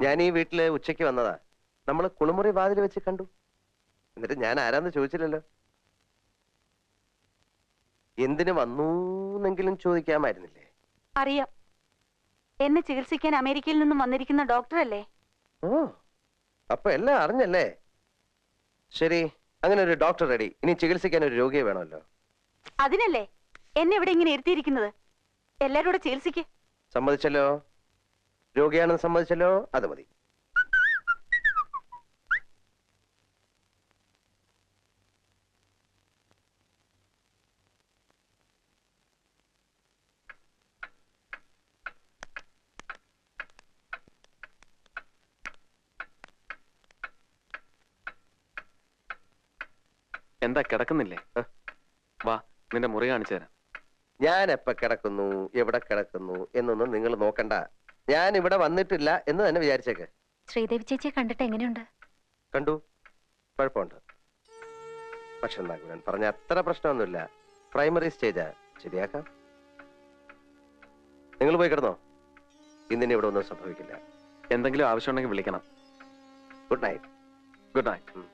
ഞാൻ ഈ വീട്ടില് ഉച്ചയ്ക്ക് വന്നതാ. നമ്മള് കുളിമുറി വാതിൽ വെച്ച് കണ്ടു. എന്നിട്ട് ഞാൻ ആരാന്ന് ചോദിച്ചില്ലല്ലോ. എന്തിനു വന്നൂന്നെങ്കിലും ചോദിക്കാമായിരുന്നില്ലേ? അറിയാം, എന്നെ ചികിത്സിക്കാൻ അമേരിക്കയിൽ നിന്നും വന്നിരിക്കുന്ന ഡോക്ടറല്ലേ? ഓ, അപ്പൊ എല്ലാം അറിഞ്ഞല്ലേ? ശരി, അങ്ങനെ ഒരു ഡോക്ടർ റെഡി. ഇനി ചികിത്സിക്കാൻ ഒരു രോഗിയെ വേണമല്ലോ. അതിനല്ലേ എന്നെ ഇവിടെ ഇങ്ങനെ ഇരുത്തിയിരിക്കുന്നത്. എല്ലാരും കൂടെ ചികിത്സിക്ക്. സമ്മതിച്ചല്ലോ, രോഗിയാണെന്ന് സമ്മതിച്ചല്ലോ, അത് മതി. എന്താ കിടക്കുന്നില്ലേ? വാ, നിന്റെ മുറി കാണിച്ചു തരാം. ഞാൻ എപ്പ കിടക്കുന്നു, എവിടെ കിടക്കുന്നു എന്നൊന്നും നിങ്ങൾ നോക്കണ്ട. ഞാൻ ഇവിടെ വന്നിട്ടില്ല എന്ന് തന്നെ വിചാരിച്ചേക്ക്. ശ്രീദേവി ചേച്ചിയെ കണ്ടിട്ട് എങ്ങനെയുണ്ട്? കണ്ടു, കുഴപ്പമുണ്ട്. പക്ഷെ നകുലൻ പറഞ്ഞ അത്ര പ്രശ്നമൊന്നുമില്ല. പ്രൈമറി സ്റ്റേജാ, ശരിയാക്കാം. നിങ്ങൾ പോയി കിടന്നോ. ഇന്നിനി ഇവിടെ ഒന്നും സംഭവിക്കില്ല. എന്തെങ്കിലും ആവശ്യമുണ്ടെങ്കിൽ വിളിക്കണം. Good night. Good night.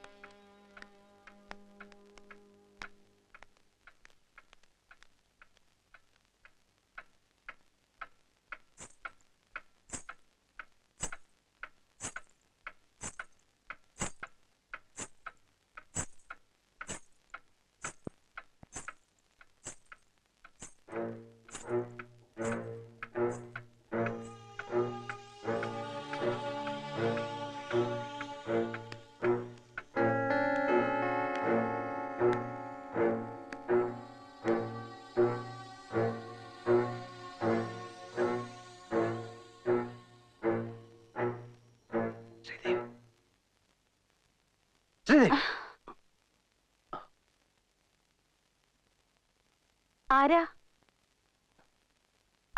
ആരാ?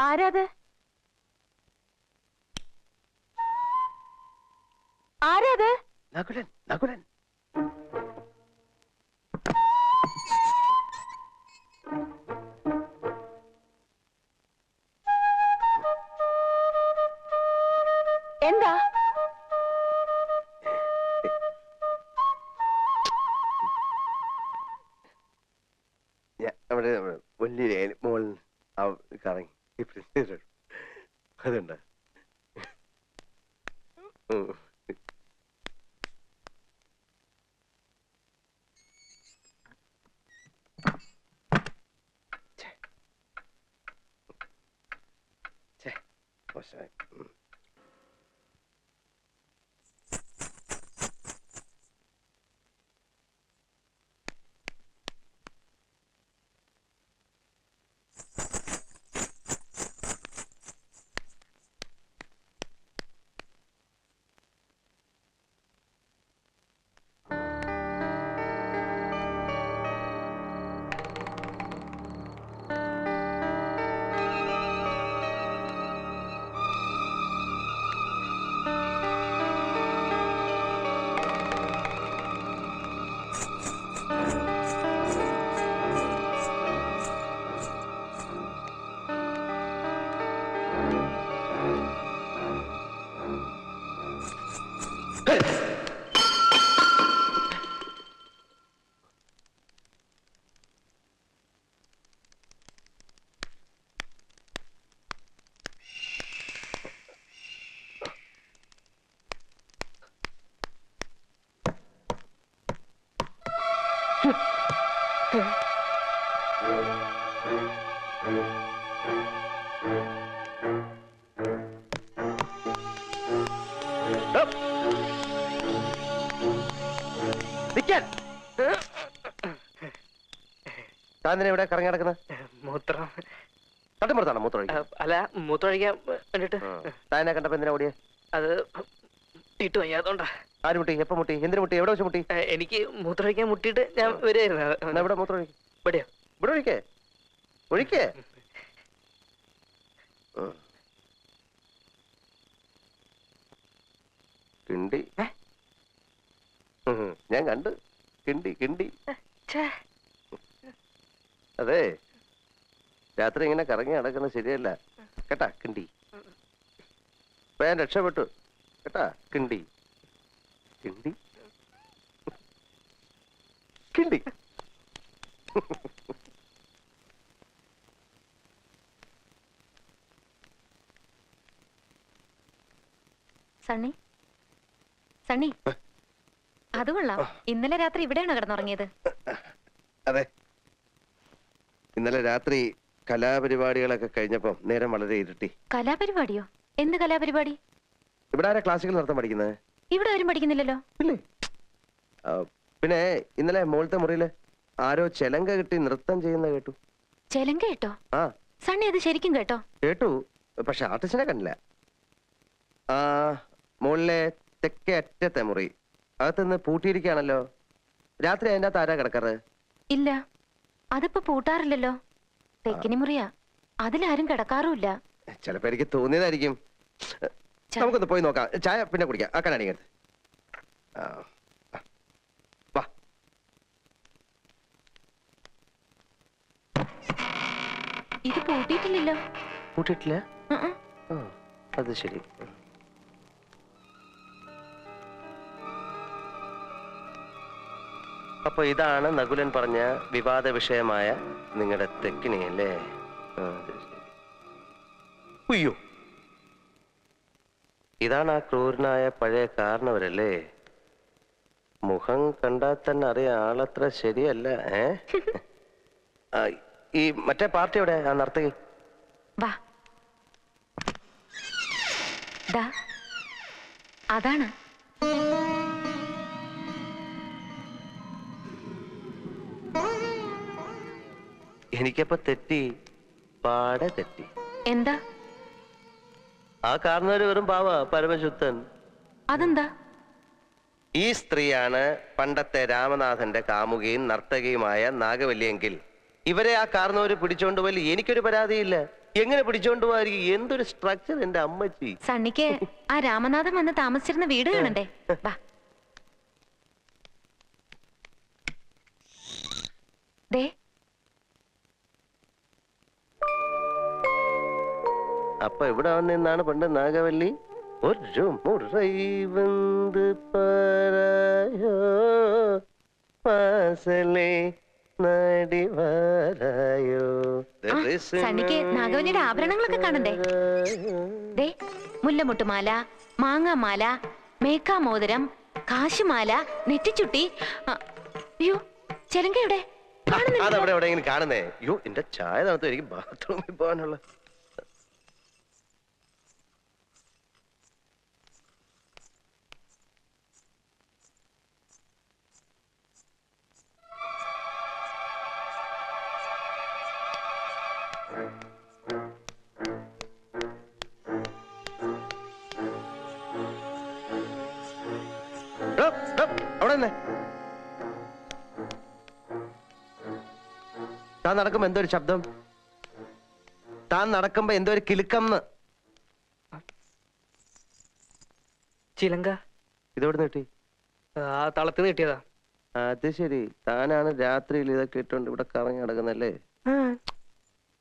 ആരാത്? ആരാത്? നകുലൻ, നകുലൻ. എന്താ? അവിടെ വലിയ മോൾ കറങ്ങി അതുണ്ട്. മോശമായി. താനെവിടെ കറങ്ങി നടക്കുന്നത്? മൂത്രം. തട്ടിമുറത്താണോ മൂത്രം? അല്ല, മൂത്രമൊഴിക്കാൻ വേണ്ടിട്ട്. താനെ കണ്ടപ്പോ എന്തിനാ ഓടിയെ? അത് മുട്ടിയിട്ട് വയ്യാത്തോണ്ടാ. ആര് മുട്ടി? എപ്പോ മുട്ടി? എന്തിനു മുട്ടി? എവിടെ വെച്ച് മുട്ടി? എനിക്ക് മൂത്രമൊഴിക്കാൻ മുട്ടിയിട്ട് ഞാൻ വരുമായിരുന്നു. ഇവിടെ മൂത്രം ഒഴിക്കും. ഇവിടെയോ? ഇവിടെ ഒഴിക്കേ, ഒഴിക്കേ. കിണ്ടി ഞാൻ കണ്ട്. കിണ്ടി കിണ്ടി. അതെ, രാത്രി ഇങ്ങനെ കറങ്ങി നടക്കുന്നത് ശരിയല്ല കേട്ടാ കിണ്ടി. ഇപ്പൊ ഞാൻ രക്ഷപ്പെട്ടു. കേട്ടാ കിണ്ടി കിണ്ടി കിണ്ടി. സണ്ണി സണ്ണി അത് കൊള്ളാം. ഇന്നലെ രാത്രി ഇവിടെയാണോ കിടന്നുറങ്ങിയത്? അതെ, ഇന്നലെ രാത്രി കലാപരിപാടികളൊക്കെ കഴിഞ്ഞപ്പം നേരം വളരെ ഇരുട്ടി. കലാപരിപാടിയോ? എന്ത് കലാപരിപാടി? ഇവിടെ ആരാ ക്ലാസിക്കൽ നൃത്തം പഠിക്കുന്നത്? ഇവിടെ ആരും പഠിക്കുന്നില്ലല്ലോ. ഇല്ലേ? പിന്നെ ഇന്നലെ മുകളിലത്തെ മുറിയില് ആരോ ചെലങ്ക കിട്ടി നൃത്തം ചെയ്യുന്ന കേട്ടു. ചെലങ്ക കേട്ടോ? ആ സണ്ണി അത് ശരിക്കും കേട്ടോ? കേട്ടു, പക്ഷെ ആർട്ടിസ്റ്റിനെ കണ്ടില്ല. ആ മുകളിലെ തെക്കേ അറ്റത്തെ മുറി അകത്തുനിന്ന് പൂട്ടിയിരിക്കുകയാണല്ലോ. രാത്രി അതിൻ്റെ അകത്ത് ആരാ കിടക്കാറ്? ഇല്ല, അതിപ്പോ പൂട്ടാറില്ലല്ലോ. തെക്കിനി മുറിയാ, അതിലാരും കിടക്കാറുമില്ല. ചിലപ്പോ എനിക്ക് തോന്നിയതായിരിക്കും. നമുക്കൊന്ന് പോയി നോക്കാം. ചായ പിന്നെ കുടിക്കാം. ആ കണ്ണാടി എടുത്ത് വാ. ഇത് പൂട്ടിയിട്ടില്ലല്ലോ. പൂട്ടിട്ടില്ല? അത് ശരി. അപ്പൊ ഇതാണ് നകുലൻ പറഞ്ഞ വിവാദ വിഷയമായ നിങ്ങളുടെ തെക്കിനി അല്ലേ? ഉയ്യോ, ഇതാണ് ആ ക്രൂരനായ പഴയ കാരണവരല്ലേ? മുഖം കണ്ടാൽ തന്നെ അറിയാം ആളത്ര ശരിയല്ല. ഈ മറ്റേ പാർട്ടി എവിടെ? ആ നർത്തകി വാ. ദാ അതാണ്. എനിക്കപ്പോ തെറ്റി, പാടെ തെറ്റി. എന്താ? ആ കാരണവര് വെറും പാവ, പരമശുദ്ധൻ. അതെന്താ? ഈ സ്ത്രീയാണ് പണ്ടത്തെ രാമനാഥന്റെ കാമുകിയും നർത്തകിയുമായ നാഗവല്ലിയെങ്കിൽ ഇവരെ ആ കാരണവര് പിടിച്ചോണ്ട് പോയി എനിക്കൊരു പരാതിയില്ല. എങ്ങനെ പിടിച്ചോണ്ട് പോവായിരിക്കും? എന്തൊരു സ്ട്രക്ചർ എന്റെ അമ്മച്ചി. സണ്ണിക്ക് ആ രാമനാഥൻ വന്ന് താമസിച്ചിരുന്ന വീട് കാണണ്ടേ? വാ. ദേ, അപ്പൊ ഇവിടെ വന്നിന്നാണ് പണ്ട് നാഗവല്ലി ഒരു മുറൈ വന്ന് പാരായോ പാസലേ നടിവാരായോ. സണ്ണിക്ക് നാഗവല്ലിയുടെ ആഭരണങ്ങളൊക്കെ കാണണ്ടേ? ദേ, മുല്ലമുട്ടുമാല, മാങ്ങാമാല, മേക്കാമോതിരം, കാശുമാല, നെറ്റിച്ചുട്ടി. അയ്യോ, ചെലങ്കയുടെ അതവിടെ എവിടെയെങ്കിലും കാണുന്നേ. അയ്യോ, എന്റെ ചായ തണുത്തു, എനിക്ക് ബാത്റൂമിൽ പോകാനുള്ള. അവിടെ തന്നെ താൻ നടക്കുമ്പോ എന്തോ ഒരു ശബ്ദം. താൻ നടക്കുമ്പോ എന്തോ ഒരു കിലുക്കം. ചിലങ്ക ഇതെവിടെ കിട്ടി? ആ തളത്തിന് കിട്ടിയതാ. അത് ശരി, താനാണ് രാത്രിയിൽ ഇതൊക്കെ ഇട്ടോണ്ട് ഇവിടെ കറങ്ങി നടക്കുന്നല്ലേ?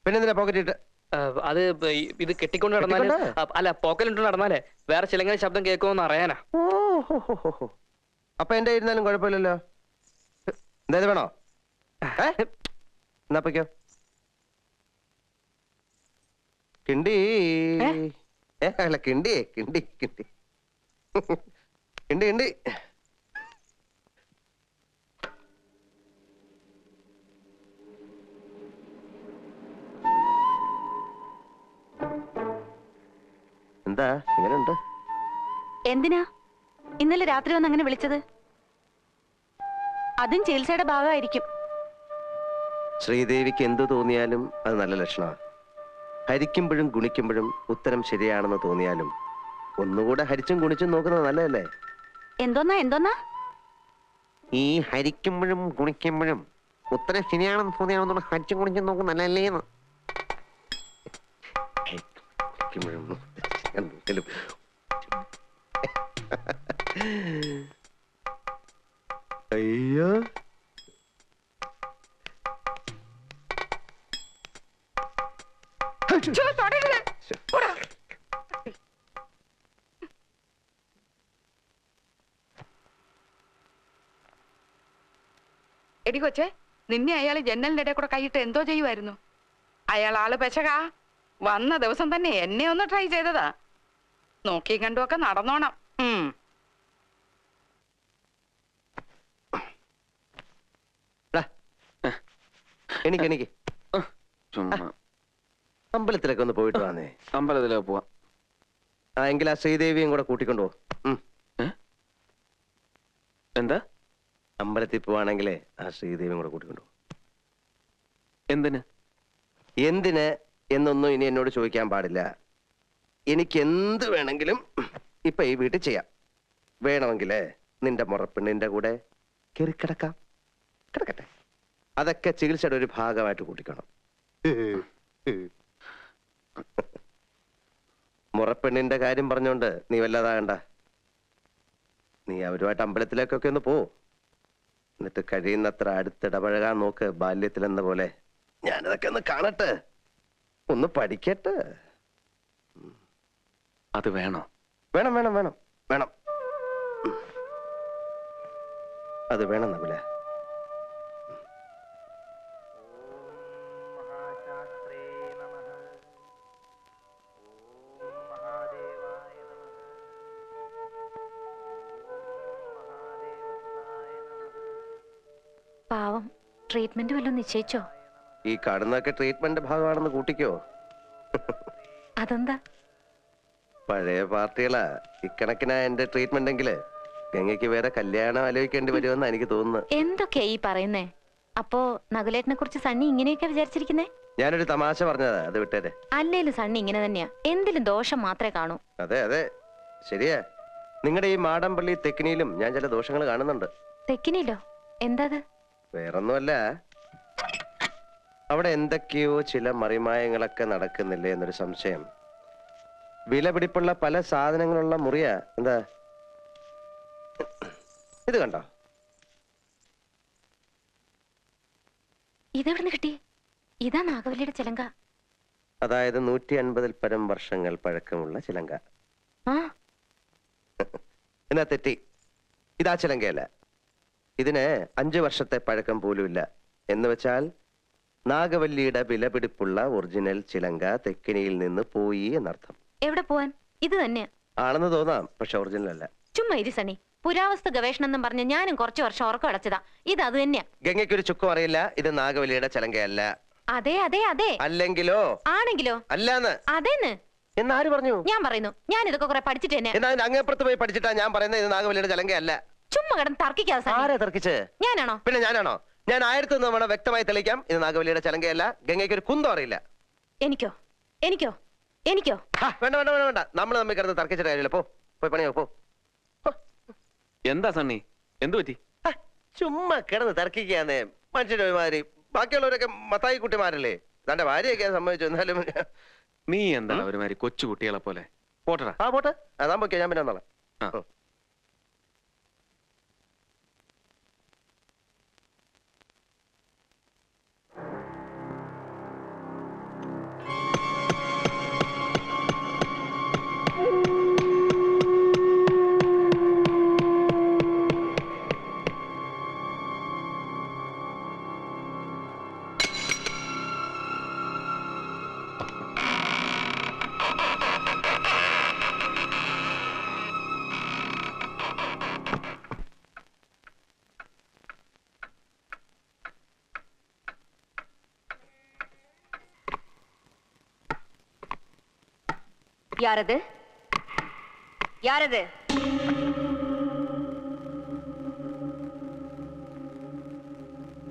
പിന്നെന്തിനാ പോക്കറ്റ് ഇട്ട്? അത് ഇത് കെട്ടിക്കൊണ്ട് നടന്നാല്, അല്ല പോക്കലിട്ട് നടന്നാലേ വേറെ ചിലങ്ങനെ ശബ്ദം കേൾക്കുമെന്ന് അറിയാനാ. ഓഹോ, അപ്പൊ എന്റെ ഇരുന്നാലും കുഴപ്പമില്ലല്ലോ. എന്തായത് വേണോ? എന്നാ പൊയ്ക്കോ. കിണ്ടി അല്ല കിണ്ടിയേ, കിണ്ടി കിണ്ടി കിണ്ടി കിണ്ടി. എന്താ ഇങ്ങനെയുണ്ട്? എന്തിനാ ഇന്നലെ രാത്രി വന്ന് അങ്ങനെ വിളിച്ചത്? അതും ചികിത്സയുടെ ഭാഗമായിരിക്കും. ശ്രീദേവിക്ക് എന്തു തോന്നിയാലും അത് നല്ല ലക്ഷണമാണ്. ഹരിക്കുമ്പോഴും ഗുണിക്കുമ്പോഴും ഉത്തരം ശരിയാണെന്ന് തോന്നിയാലും ഒന്നുകൂടെ ഹരിച്ചും ഗുണിച്ചും നോക്കുന്നത് നല്ലതല്ലേ? എന്തോന്നാ ഈ ഹരിക്കുമ്പോഴും ഗുണിക്കുമ്പോഴും ഉത്തരം ശരിയാണെന്ന് തോന്നിയാണെന്നുള്ള ഹരിച്ചും ഗുണിച്ചും നോക്കുന്നത് നല്ലതല്ലേന്ന്. അയ്യോ, എടി കൊച്ചെ, നിന്നെ അയാൾ ജനലിന്റെ ഇടയിൽ കൂടെ കൈയിട്ട് എന്തോ ചെയ്യുമായിരുന്നു. അയാൾ ആള് പെശകാ. വന്ന ദിവസം തന്നെ എന്നെ ഒന്ന് ട്രൈ ചെയ്തതാ. നോക്കി കണ്ടുമൊക്കെ നടന്നോണം. എനിക്ക് ചുമ്മാ അമ്പലത്തിലൊക്കെ ഒന്ന് പോയിട്ട് വന്നേ. അമ്പലത്തിലൊക്കെ പോവാം. ആ എങ്കിൽ ആ ശ്രീദേവിയും കൂടെ കൂട്ടിക്കൊണ്ടുപോ. എന്താ? അമ്പലത്തിൽ പോവാണെങ്കിലേ ആ ശ്രീദേവിയും കൂടെ കൂട്ടിക്കൊണ്ടുപോ. എന്തിന്? എന്തിന് എന്നൊന്നും ഇനി എന്നോട് ചോദിക്കാൻ പാടില്ല. എനിക്ക് എന്ത് വേണമെങ്കിലും ഇപ്പൊ ഈ വീട്ടിൽ ചെയ്യാം. വേണമെങ്കിലേ നിന്റെ മുറപ്പെണ്ണിന്റെ കൂടെ കയറി കിടക്കാം. കിടക്കട്ടെ. അതൊക്കെ ചികിത്സയുടെ ഒരു ഭാഗമായിട്ട് കൂട്ടിക്കണം. മുറപ്പെണ്ണിന്റെ കാര്യം പറഞ്ഞോണ്ട് നീ വല്ലതാകണ്ട. നീ അവരുമായിട്ട് അമ്പലത്തിലേക്കൊക്കെ ഒന്ന് പോ. എന്നിട്ട് കഴിയുന്നത്ര അടുത്തിടപഴകാൻ നോക്ക്. ബാല്യത്തിലെന്ന പോലെ ഞാനതൊക്കെ ഒന്ന് കാണട്ടെ, ഒന്ന് പഠിക്കട്ടെ. അത് വേണോ? വേണം വേണം വേണം വേണം. അത് വേണം നകുല. പാവം, ട്രീറ്റ്മെന്റ് വല്ലതും നിശ്ചയിച്ചോ? ഈ കാണുന്നതൊക്കെ ട്രീറ്റ്മെന്റ് ഭാഗമാണെന്ന് കൂട്ടിക്കോ. അതെന്താ? പഴയ പാർട്ടികളാ ഇക്കണക്കിനാ എന്റെ ട്രീറ്റ്മെന്റ് എങ്കില് ഗംഗയ്ക്ക് വേറെ കല്യാണം ആലോചിക്കേണ്ടി വരുമെന്ന് എനിക്ക് തോന്നുന്നു. എന്തൊക്കെയാ ഈ പറയുന്നേ? അപ്പോ നകുലേട്ടനെ കുറിച്ച് സണ്ണി ഇങ്ങനെയൊക്കെ വിചാരിച്ചിരിക്കുന്നേ? ഞാനൊരു തമാശ പറഞ്ഞതാ, അത് വിട്ടേരെ. അല്ലേലും സണ്ണി ഇങ്ങനെ തന്നെയാ, എന്തിലും ദോഷം മാത്രമേ കാണൂ. അതെ അതെ ശരിയാ. നിങ്ങളുടെ ഈ മാടമ്പള്ളി തെക്കിനിയിലും ഞാൻ ചില ദോഷങ്ങൾ കാണുന്നുണ്ട്. തെക്കിനില്ലോ? എന്താ? വേറൊന്നുമല്ല, അവിടെ എന്തൊക്കെയോ ചില മറിമായങ്ങളൊക്കെ നടക്കുന്നില്ലേ എന്നൊരു സംശയം. വിലപിടിപ്പുള്ള പല സാധനങ്ങളുള്ള മുറിയാ. എന്താ ഇത് കണ്ടോ? ഇതെവിടുന്ന് കിട്ടി? ഇതാ നാഗവല്ലിയുടെ ചിലങ്ക. അതായത് 150 പരം വർഷങ്ങൾ പഴക്കമുള്ള ചിലങ്ക. ആ എന്നാ തെറ്റി. ഇതാ ചിലങ്കയല്ല. ഇതിന് 5 വർഷത്തെ പഴക്കം പോലുമില്ല. എന്ന് വെച്ചാൽ നാഗവല്ലിയുടെ വിലപിടിപ്പുള്ള ഒറിജിനൽ ചിലങ്ക തെക്കിനിയിൽ നിന്ന് പോയി എന്നർത്ഥം. എവിടെ പോവാൻ? ഇത് തന്നെയാ ആണെന്ന് തോന്നാം, പക്ഷെ ഒറിജിനൽ അല്ല. ചുമ്മാ ഇരി സണ്ണി. പുരാവസ്തു ഗവേഷണം എന്നും പറഞ്ഞ് ഞാനും കുറച്ചു വർഷം ഉറക്കം അടച്ചതാ. ഇത് അത് തന്നെയാ. ഗംഗയ്ക്കൊരു ചുക്കും അറിയില്ല. ഇത് നാഗവല്ലിയുടെ ചിലങ്കയല്ല. അതെ അതെ അതെ. അല്ലെങ്കിലോ? ആണെങ്കിലോ? അല്ലാന്ന്. അതേന്ന് എന്നാര് പറഞ്ഞു? ഞാൻ പറയുന്നു. ഞാൻ ഇതൊക്കെ കുറെ പഠിച്ചിട്ട് തന്നെ. എന്നാ അങ്ങേപ്പുറത്ത് പോയി പഠിച്ചിട്ടാ ഞാൻ പറയുന്നത് ഇത് നാഗവല്ലിയുടെ ചിലങ്കയല്ല. ചുമ്മാ കിടന്ന് തർക്കിക്കാതെ. ആരെ തർക്കിച്ച്? ഞാനാണോ? പിന്നെ ഞാനാണോ? ഞാൻ 1000 തവണ വ്യക്തമായി തെളിയിക്കാം, ഇത് നാഗവല്ലിയുടെ ചിലങ്കയല്ല. ഗംഗയ്ക്ക് ഒരു കുന്തം അറിയില്ല. എനിക്കോ? എനിക്കോ? എനിക്കോ? വേണ്ട വേണ്ട വേണ്ട വേണ്ട. നമ്മൾ തമ്മിൽ കിടന്ന് തർക്കിച്ചിട്ട് കാര്യമില്ല. പോയി പണിയോ പോ. എന്താ സണ്ണി, എന്തു പറ്റി? ചുമ്മാ കിടന്ന് തർക്കിക്കാന്നേ മനുഷ്യന്റെ ഒരുമാതിരി. ബാക്കിയുള്ളവരൊക്കെ മത്തായി കുട്ടിമാരല്ലേ. തന്റെ ഭാര്യയൊക്കെ സംഭവിച്ചു. എന്നാലും നീ എന്താ ഒരുമാതിരി കൊച്ചു കുട്ടികളെ പോലെ? പോട്ടടാ. ആ പോട്ടെ. അതാൻ പോയിക്കോ, ഞാൻ പിന്നെ വന്നോളാം. யாரது? யாரது?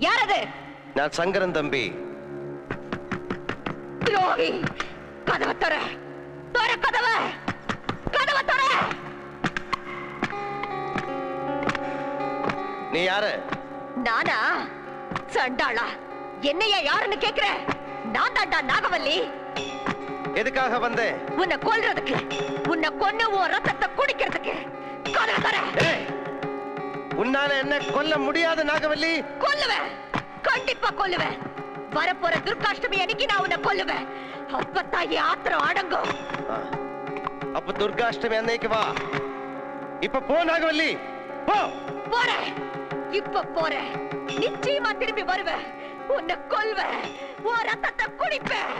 யாரது? ഞാൻ ശങ്കരൻ തമ്പി. துரோகி! கதவை தர! தர கதவை! கதவை தர! நீ யாரு? நானா? சண்டாளா! என்னையா யாருன்னு கேக்குற? நான் தாண்டா நாகவல்லி. எதுக்காக வந்தே? உன்னை கொல்றதுக்கு, உன்னை கொன்னு உன் ரத்தத்தை குடிக்கிறதுக்கு. கதவை தர! உன்னால என்ன கொல்ல முடியாது நாகவல்லி. கொல்லுவேன், கண்டிப்பா கொல்லுவேன். வரப்போற துர்காஷ்டமி அன்னைக்கு நான் உன்னை கொல்லுவேன். அப்பத்தான் என் ஆத்திரம் அடங்கும். அப்ப துர்காஷ்டமி அன்னைக்கு வா. இப்ப போ நாகவல்லி, போ. போறேன். இப்ப போறேன், நிச்சயமா திரும்பி வருவேன். உன்னை கொல்வேன், உன் ரத்தத்தை குடிப்பேன்.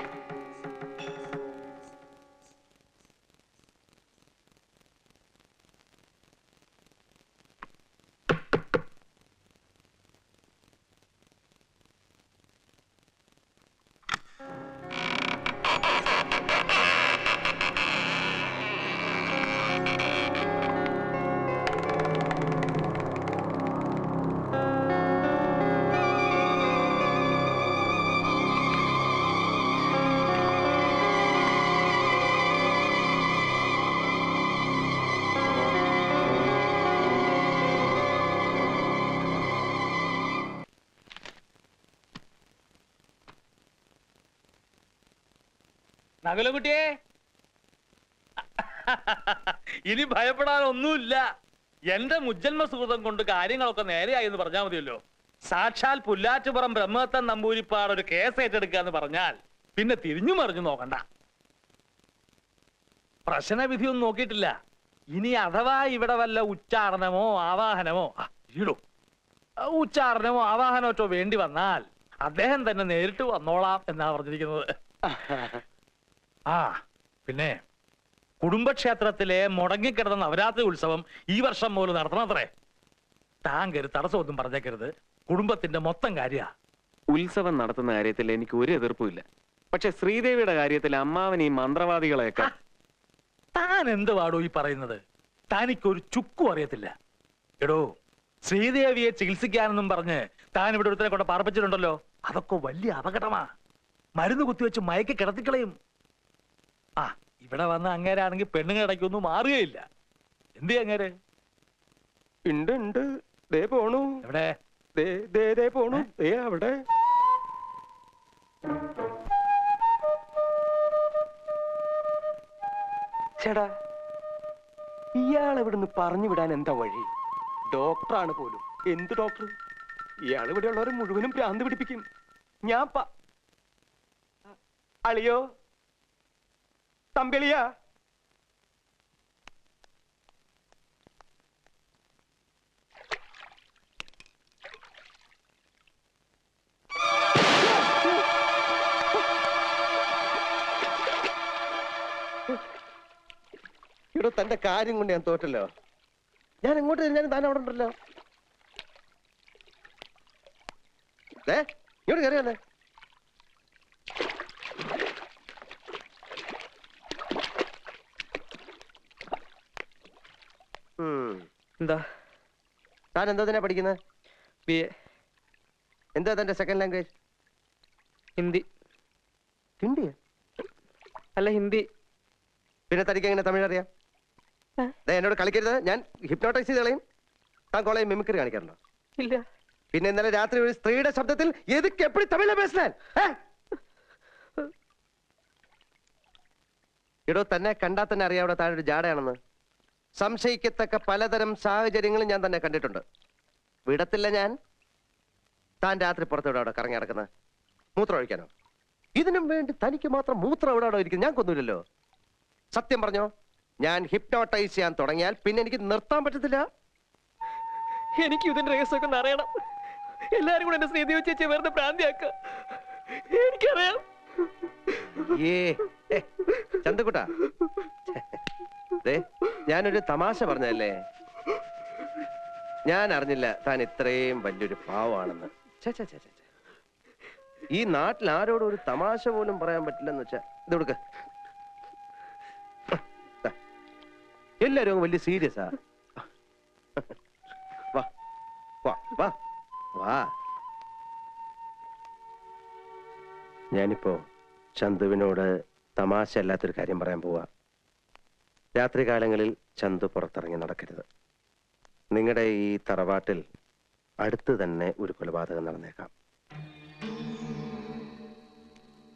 നകുലകുട്ടിയെ, ഇനി ഭയപ്പെടാനൊന്നുമില്ല. എന്റെ മുജ്ജന്മ സുഹൃതം കൊണ്ട് കാര്യങ്ങളൊക്കെ നേരെയായി എന്ന് പറഞ്ഞാൽ മതിയല്ലോ. സാക്ഷാൽ പുല്ലാറ്റുപുറം ബ്രഹ്മത്തൻ നമ്പൂരിപ്പാട് ഒരു കേസ് ഏറ്റെടുക്കുക എന്ന് പറഞ്ഞാൽ പിന്നെ തിരിഞ്ഞു മറിഞ്ഞു നോക്കണ്ട. പ്രശ്നവിധിയൊന്നും നോക്കിയിട്ടില്ല. ഇനി അഥവാ ഇവിടെ വല്ല ഉച്ചാരണമോ ആവാഹനമോ ഉച്ചാരണമോ ആവാഹനമോ വേണ്ടി വന്നാൽ അദ്ദേഹം തന്നെ നേരിട്ട് വന്നോളാം എന്നാണ് പറഞ്ഞിരിക്കുന്നത്. ആ പിന്നെ കുടുംബക്ഷേത്രത്തിലെ മുടങ്ങിക്കിടന്ന നവരാത്രി ഉത്സവം ഈ വർഷം മുതൽ നടത്തണത്രേ. താങ്കര് തടസ്സമൊന്നും പറഞ്ഞേക്കരുത്. കുടുംബത്തിന്റെ മൊത്തം കാര്യ. ഉത്സവം നടത്തുന്ന കാര്യത്തിൽ എനിക്ക് ഒരു എതിർപ്പുമില്ല. പക്ഷെ ശ്രീദേവിയുടെ കാര്യത്തിൽ അമ്മാവൻ ഈ മന്ത്രവാദികളെയൊക്കെ... താൻ എന്ത് പാടോ ഈ പറയുന്നത്? താനിക്കൊരു ചുക്കും അറിയത്തില്ല. എടോ, ശ്രീദേവിയെ ചികിത്സിക്കാനെന്നും പറഞ്ഞ് താൻ ഇവിടെ ഒരുത്തരെ കൊണ്ട് പാർപ്പിച്ചിട്ടുണ്ടല്ലോ. അതൊക്കെ വലിയ അപകടമാ. മരുന്ന് കുത്തിവെച്ച് മയക്കി കിടത്തിക്കളയും. ആ, ഇവിടെ വന്ന അങ്ങേരാണെങ്കിൽ പെണ്ണുങ്ങൾ ഇടയ്ക്കൊന്നും മാറുകയില്ല. എന്ത് അങ്ങേര്? ഉണ്ട് ഉണ്ട്, ദേ പോണു. എവിടെ? ദേ പോണു, ദേ അവിടെ. ചേടാ, ഇയാൾ ഇവിടുന്ന് പറഞ്ഞു വിടാൻ എന്താ വഴി? ഡോക്ടറാണ് പോലും. എന്ത് ഡോക്ടർ? ഇയാൾ ഇവിടെ ഉള്ളവരെ മുഴുവനും ഭ്രാന്ത് പിടിപ്പിക്കും. ഞാൻ അളിയോ, തമ്പിളിയാ, ഇവിടെ തന്റെ കാര്യം കൊണ്ട് ഞാൻ തോറ്റല്ലോ. ഞാൻ എങ്ങോട്ട് തിരിഞ്ഞാലും താൻ അവിടെ ഉണ്ടല്ലോ. ഇങ്ങോട്ട് കയറി വന്നേ. എന്താ താൻ എന്താ തന്നെ പഠിക്കുന്നത്? BA എന്താ തന്റെ സെക്കൻഡ് ലാംഗ്വേജ്? ഹിന്ദി. ഹിന്ദിയാ? അല്ല, ഹിന്ദി. പിന്നെ തനിക്ക് എങ്ങനെ തമിഴ് അറിയാം? എന്നോട് കളിക്കരുത്, ഞാൻ ഹിപ്നോട്ടൈസ് ചെയ്ത് കളയും. താൻ കോളേജ് മിമിക്രി കാണിക്കാറുണ്ടോ? ഇല്ല. പിന്നെ ഇന്നലെ രാത്രി ഒരു സ്ത്രീയുടെ ശബ്ദത്തിൽ എതുക്ക് എപ്പടി തമിഴിലെ പേശലാൻ? ഇടോ, തന്നെ കണ്ടാൽ തന്നെ അറിയാം അവിടെ താഴെ ഒരു ജാടയാണെന്ന്. സംശയിക്കത്തക്ക പലതരം സാഹചര്യങ്ങളും ഞാൻ തന്നെ കണ്ടിട്ടുണ്ട്. വിടത്തില്ല ഞാൻ. താൻ രാത്രി പുറത്തെവിടെ അവിടെ കറങ്ങി നടക്കുന്നത്? മൂത്രം ഒഴിക്കാനോ? ഇതിനും വേണ്ടി തനിക്ക് മാത്രം മൂത്രം എവിടെ അവിടെ ഇരിക്കും? ഞാൻ കൊന്നില്ലല്ലോ. സത്യം പറഞ്ഞോ, ഞാൻ ഹിപ്നോട്ടൈസ് ചെയ്യാൻ തുടങ്ങിയാൽ പിന്നെ എനിക്ക് നിർത്താൻ പറ്റത്തില്ല. എനിക്ക് ഇതിന്റെ രഹസ്യമൊക്കെ ഒന്ന് അറിയണം. എല്ലാരും കൂടെ എന്നെ ശ്രീദേവി ചേച്ചി വെറുതെ പ്രാന്തിയാക്ക. എനിക്കറിയാം. ചന്തക്കുട്ടാ, ഞാനൊരു തമാശ പറഞ്ഞല്ലേ. ഞാൻ അറിഞ്ഞില്ല താൻ ഇത്രയും വലിയൊരു പാവാണെന്ന്. ഈ നാട്ടിൽ ആരോടും ഒരു തമാശ പോലും പറയാൻ പറ്റില്ലെന്ന് വെച്ചാ ഇത് കൊടുക്ക. എല്ലാരും വലിയ സീരിയസാ. വാ വാ വാ വാ. ഞാനിപ്പോ ചന്തുവിനോട് തമാശ അല്ലാത്തൊരു കാര്യം പറയാൻ പോവാ. രാത്രി കാലങ്ങളിൽ ചന്തു പുറത്തിറങ്ങി നടക്കരുത്. നിങ്ങളുടെ ഈ തറവാട്ടിൽ അടുത്ത് തന്നെ ഒരു കൊലപാതകം നടന്നേക്കാം.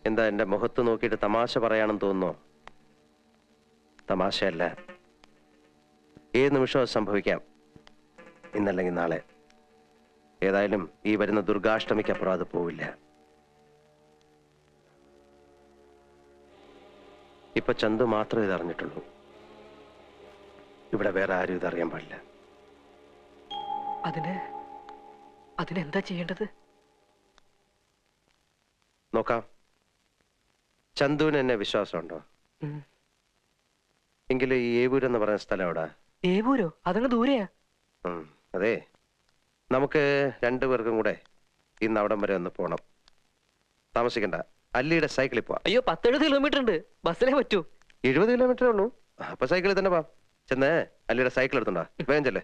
എന്താ എന്റെ മുഖത്ത് നോക്കിയിട്ട് തമാശ പറയാണെന്ന് തോന്നുന്നോ? തമാശയല്ല. ഏത് നിമിഷവും സംഭവിക്കാം. ഇന്നല്ലെങ്കിൽ നാളെ. ഏതായാലും ഈ വരുന്ന ദുർഗാഷ്ടമിക്കപ്പുറം അത് പോവില്ല. ഇപ്പൊ ചന്തു മാത്രമേ ഇതറിഞ്ഞിട്ടുള്ളൂ. ഇവിടെ വേറെ ആരും ഇതറിയാൻ പാടില്ല. അതിനെന്താ ചെയ്യേണ്ടത്? നോക്കാം. ചന്തുവിന് എന്നെ വിശ്വാസമുണ്ടോ? എങ്കിലും ഈ ഏവൂരെന്ന് പറയുന്ന സ്ഥലം എവിടാ? ഏവൂരോ? അതങ്ങ് ദൂരെയാ. അതെ, നമുക്ക് രണ്ടുപേർക്കും കൂടെ ഇന്ന് അവിടം വരെ ഒന്ന് പോണം. താമസിക്കണ്ട, അല്ലിയുടെ സൈക്കിളിൽ പോവാം. അയ്യോ, 10-70 കിലോമീറ്റർ ഉണ്ട്, ബസ്സിലേ പറ്റൂ. 70 കിലോമീറ്ററേ ഉള്ളൂ. അപ്പൊ സൈക്കിളിൽ തന്നെ പോവാം. ചെന്ന് അല്ലിയുടെ സൈക്കിൾ എടുത്തുണ്ടോ, വേഗം ചെല്ലേ.